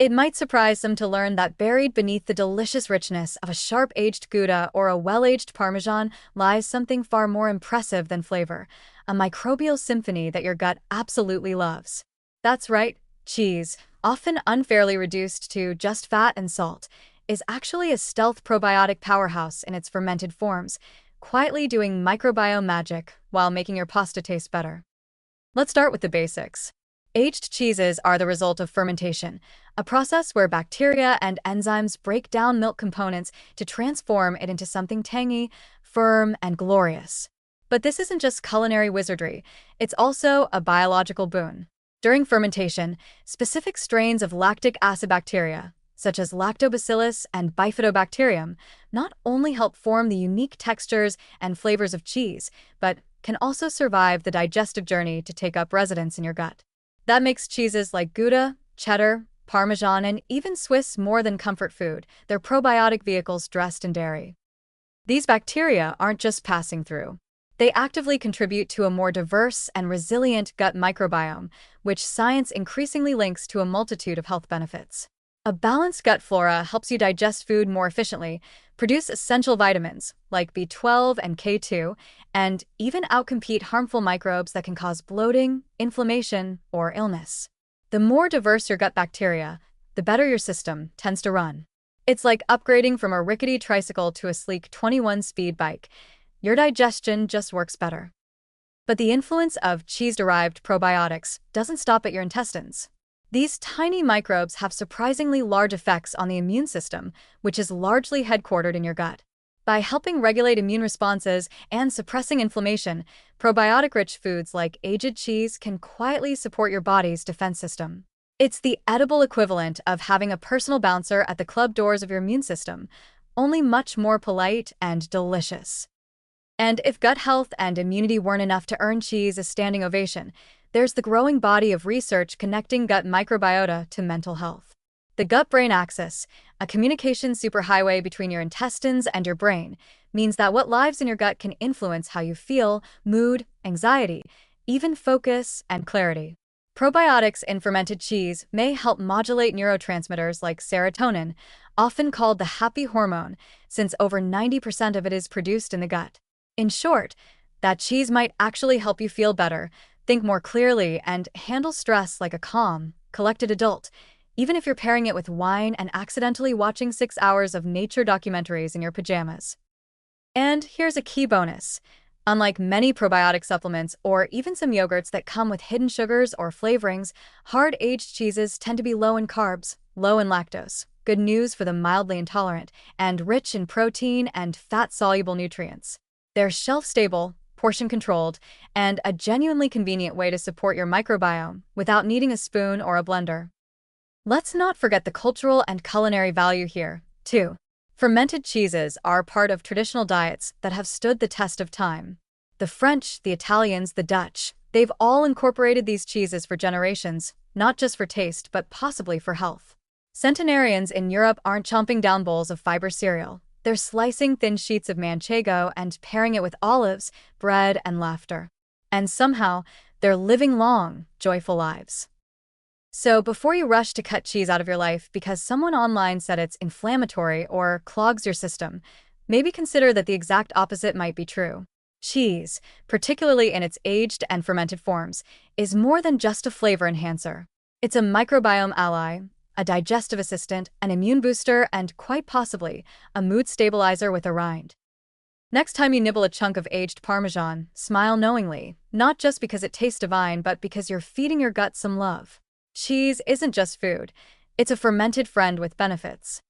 It might surprise some to learn that buried beneath the delicious richness of a sharp-aged Gouda or a well-aged Parmesan lies something far more impressive than flavor, a microbial symphony that your gut absolutely loves. That's right, cheese, often unfairly reduced to just fat and salt, is actually a stealth probiotic powerhouse in its fermented forms, quietly doing microbiome magic while making your pasta taste better. Let's start with the basics. Aged cheeses are the result of fermentation, a process where bacteria and enzymes break down milk components to transform it into something tangy, firm, and glorious. But this isn't just culinary wizardry, it's also a biological boon. During fermentation, specific strains of lactic acid bacteria, such as lactobacillus and bifidobacterium, not only help form the unique textures and flavors of cheese, but can also survive the digestive journey to take up residence in your gut. That makes cheeses like Gouda, cheddar, Parmesan, and even Swiss more than comfort food. They're probiotic vehicles dressed in dairy. These bacteria aren't just passing through. They actively contribute to a more diverse and resilient gut microbiome, which science increasingly links to a multitude of health benefits. A balanced gut flora helps you digest food more efficiently, produce essential vitamins like B12 and K2, and even outcompete harmful microbes that can cause bloating, inflammation, or illness. The more diverse your gut bacteria, the better your system tends to run. It's like upgrading from a rickety tricycle to a sleek 21-speed bike. Your digestion just works better. But the influence of cheese-derived probiotics doesn't stop at your intestines. These tiny microbes have surprisingly large effects on the immune system, which is largely headquartered in your gut. By helping regulate immune responses and suppressing inflammation, probiotic-rich foods like aged cheese can quietly support your body's defense system. It's the edible equivalent of having a personal bouncer at the club doors of your immune system, only much more polite and delicious. And if gut health and immunity weren't enough to earn cheese a standing ovation, there's the growing body of research connecting gut microbiota to mental health. The gut-brain axis, a communication superhighway between your intestines and your brain, means that what lives in your gut can influence how you feel, mood, anxiety, even focus and clarity. Probiotics in fermented cheese may help modulate neurotransmitters like serotonin, often called the happy hormone, since over 90% of it is produced in the gut. In short, that cheese might actually help you feel better, think more clearly, and handle stress like a calm, collected adult, even if you're pairing it with wine and accidentally watching 6 hours of nature documentaries in your pajamas. And here's a key bonus. Unlike many probiotic supplements or even some yogurts that come with hidden sugars or flavorings, hard-aged cheeses tend to be low in carbs, low in lactose, good news for the mildly intolerant, and rich in protein and fat-soluble nutrients. They're shelf-stable, portion-controlled, and a genuinely convenient way to support your microbiome without needing a spoon or a blender. Let's not forget the cultural and culinary value here, too. Fermented cheeses are part of traditional diets that have stood the test of time. The French, the Italians, the Dutch, they've all incorporated these cheeses for generations, not just for taste but possibly for health. Centenarians in Europe aren't chomping down bowls of fiber cereal. They're slicing thin sheets of manchego and pairing it with olives, bread, and laughter. And somehow, they're living long, joyful lives. So before you rush to cut cheese out of your life because someone online said it's inflammatory or clogs your system, maybe consider that the exact opposite might be true. Cheese, particularly in its aged and fermented forms, is more than just a flavor enhancer. It's a microbiome ally, a digestive assistant, an immune booster, and quite possibly a mood stabilizer with a rind. Next time you nibble a chunk of aged Parmesan, smile knowingly, not just because it tastes divine, but because you're feeding your gut some love. Cheese isn't just food, it's a fermented friend with benefits.